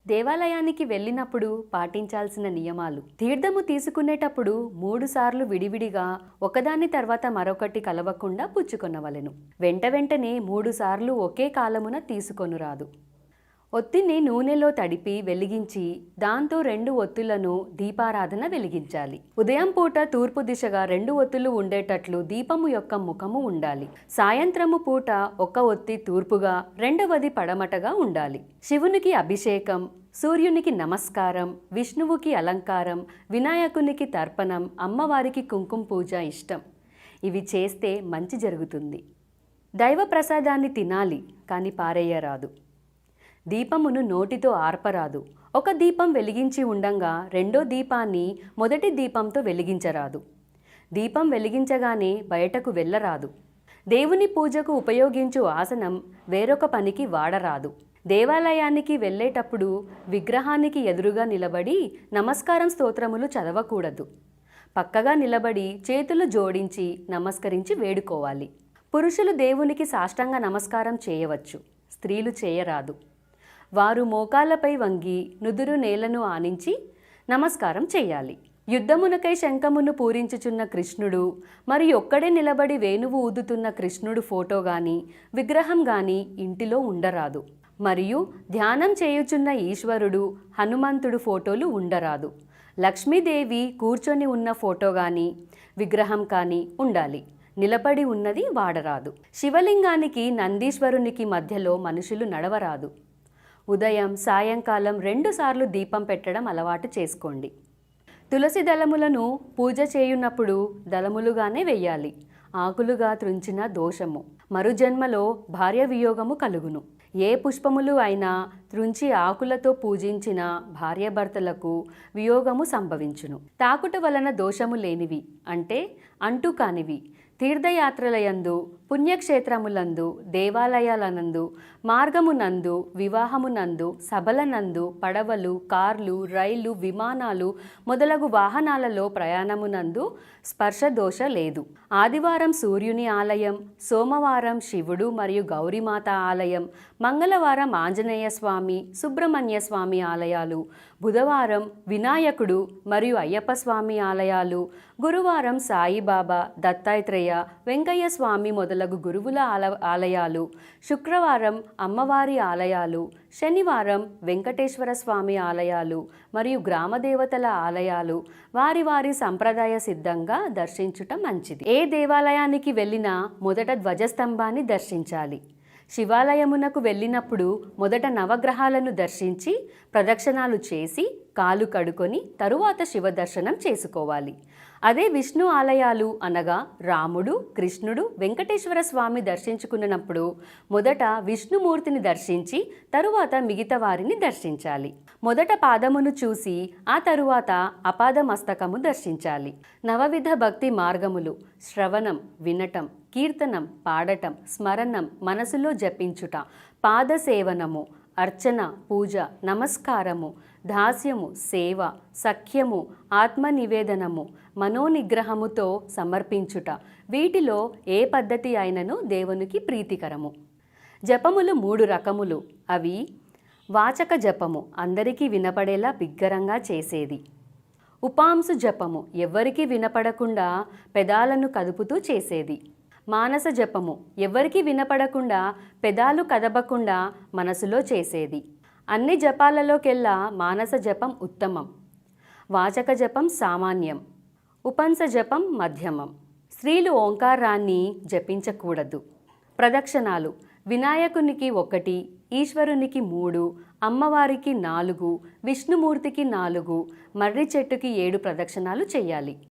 దేవాలయానికి వెళ్ళినప్పుడు పాటించాల్సిన నియమాలు. తీర్థము తీసుకునేటప్పుడు 3 సార్లు విడివిడిగా ఒకదాని తర్వాత మరొకటి కలవకుండా పుచ్చుకొనవలెను. వెంటనే 3 సార్లు ఒకే కాలమున తీసుకొనురాదు. ఒత్తిని నూనెలో తడిపి వెలిగించి దాంతో 2 ఒత్తులను దీపారాధన వెలిగించాలి. ఉదయం పూట తూర్పు దిశగా 2 ఒత్తులు ఉండేటట్లు దీపము యొక్క ముఖము ఉండాలి. సాయంత్రము పూట ఒక ఒత్తి తూర్పుగా, రెండవది పడమటగా ఉండాలి. శివునికి అభిషేకం, సూర్యునికి నమస్కారం, విష్ణువుకి అలంకారం, వినాయకునికి తర్పణం, అమ్మవారికి కుంకుమ పూజ ఇష్టం. ఇవి చేస్తే మంచి జరుగుతుంది. దైవ ప్రసాదాన్ని తినాలి, కానీ పారేయరాదు. దీపమును నోటితో ఆర్పరాదు. ఒక దీపం వెలిగించి ఉండంగా రెండో దీపాన్ని మొదటి దీపంతో వెలిగించరాదు. దీపం వెలిగించగానే బయటకు వెళ్ళరాదు. దేవుని పూజకు ఉపయోగించు ఆసనం వేరొక పనికి వాడరాదు. దేవాలయానికి వెళ్ళేటప్పుడు విగ్రహానికి ఎదురుగా నిలబడి నమస్కారం స్తోత్రములు చదవకూడదు. పక్కగా నిలబడి చేతులు జోడించి నమస్కరించి వేడుకోవాలి. పురుషులు దేవునికి సాష్టాంగ నమస్కారం చేయవచ్చు, స్త్రీలు చేయరాదు. వారు మోకాళ్ళపై వంగి నుదురు నేలను ఆనించి నమస్కారం చేయాలి. యుద్ధమునకై శంఖమును పూరించుచున్న కృష్ణుడు మరియు ఒక్కడే నిలబడి వేణువు ఊదుతున్న కృష్ణుడు ఫోటో గాని విగ్రహం గాని ఇంటిలో ఉండరాదు. మరియు ధ్యానం చేయుచున్న ఈశ్వరుడు, హనుమంతుడు ఫోటోలు ఉండరాదు. లక్ష్మీదేవి కూర్చొని ఉన్న ఫోటో గాని విగ్రహం కానీ ఉండాలి. నిలబడి ఉన్నది వాడరాదు. శివలింగానికి నందీశ్వరునికి మధ్యలో మనుషులు నడవరాదు. ఉదయం సాయంకాలం 2 సార్లు దీపం పెట్టడం అలవాటు చేసుకోండి. తులసి దళములను పూజ చేయున్నప్పుడు దళములుగానే వెయ్యాలి. ఆకులుగా త్రుంచిన దోషము. మరుజన్మలో భార్య వియోగము కలుగును. ఏ పుష్పములు అయినా త్రుంచి ఆకులతో పూజించిన భార్యాభర్తలకు వియోగము సంభవించును. తాకుట వలన దోషము లేనివి అంటే అంటు కానివి తీర్థయాత్రలయందు, పుణ్యక్షేత్రములందు, దేవాలయాలనందు, మార్గమునందు, వివాహమునందు, సభలనందు, పడవలు, కార్లు, రైళ్లు, విమానాలు మొదలగు వాహనాలలో ప్రయాణమునందు స్పర్శదోష లేదు. ఆదివారం సూర్యుని ఆలయం, సోమవారం శివుడు మరియు గౌరీమాత ఆలయం, మంగళవారం ఆంజనేయ స్వామి, సుబ్రహ్మణ్య స్వామి ఆలయాలు, బుధవారం వినాయకుడు మరియు అయ్యప్ప స్వామి ఆలయాలు, గురువారం సాయిబాబా, దత్తాత్రేయ, వెంకయ్య స్వామి మొదలగు గురువుల ఆలయాలు, శుక్రవారం అమ్మవారి ఆలయాలు, శనివారం వెంకటేశ్వర స్వామి ఆలయాలు మరియు గ్రామదేవతల ఆలయాలు వారి వారి సంప్రదాయ సిద్ధంగా దర్శించుట మంచిది. ఏ దేవాలయానికి వెళ్ళినా మొదట ధ్వజస్తంభాన్ని దర్శించాలి. శివాలయమునకు వెళ్ళినప్పుడు మొదట నవగ్రహాలను దర్శించి ప్రదక్షిణాలు చేసి కాలు కడుకొని తరువాత శివ దర్శనం చేసుకోవాలి. అదే విష్ణు ఆలయాలు అనగా రాముడు, కృష్ణుడు, వెంకటేశ్వర స్వామి దర్శించుకున్నప్పుడు మొదట విష్ణుమూర్తిని దర్శించి తరువాత మిగతా వారిని దర్శించాలి. మొదట పాదమును చూసి ఆ తరువాత అపాద మస్తకము దర్శించాలి. నవవిధ భక్తి మార్గములు: శ్రవణం వినటం, కీర్తనం పాడటం, స్మరణం మనసులో జపించుట, పాదసేవనము, అర్చన పూజ, నమస్కారము, దాస్యము సేవ, సఖ్యము, ఆత్మనివేదనము, మనోనిగ్రహముతో సమర్పించుట. వీటిలో ఏ పద్ధతి అయినను దేవునికి ప్రీతికరము. జపములు 3 రకములు. అవి: వాచక జపము, అందరికీ వినపడేలా బిగ్గరంగా చేసేది. ఉపాంశు జపము, ఎవ్వరికీ వినపడకుండా పెదాలను కదుపుతూ చేసేది. మానస జపము, ఎవరికి వినపడకుండా పెదాలు కదపకుండా మనసులో చేసేది. అన్ని జపాలలోకెల్లా మానస జపం ఉత్తమం. వాచక జపం సామాన్యం. ఉపాంశ జపం మధ్యమం. స్త్రీలు ఓంకారాన్ని జపించకూడదు. ప్రదక్షిణాలు: వినాయకునికి 1, ఈశ్వరునికి 3, అమ్మవారికి 4, విష్ణుమూర్తికి 4, మర్రి చెట్టుకి 7 ప్రదక్షిణాలు చేయాలి.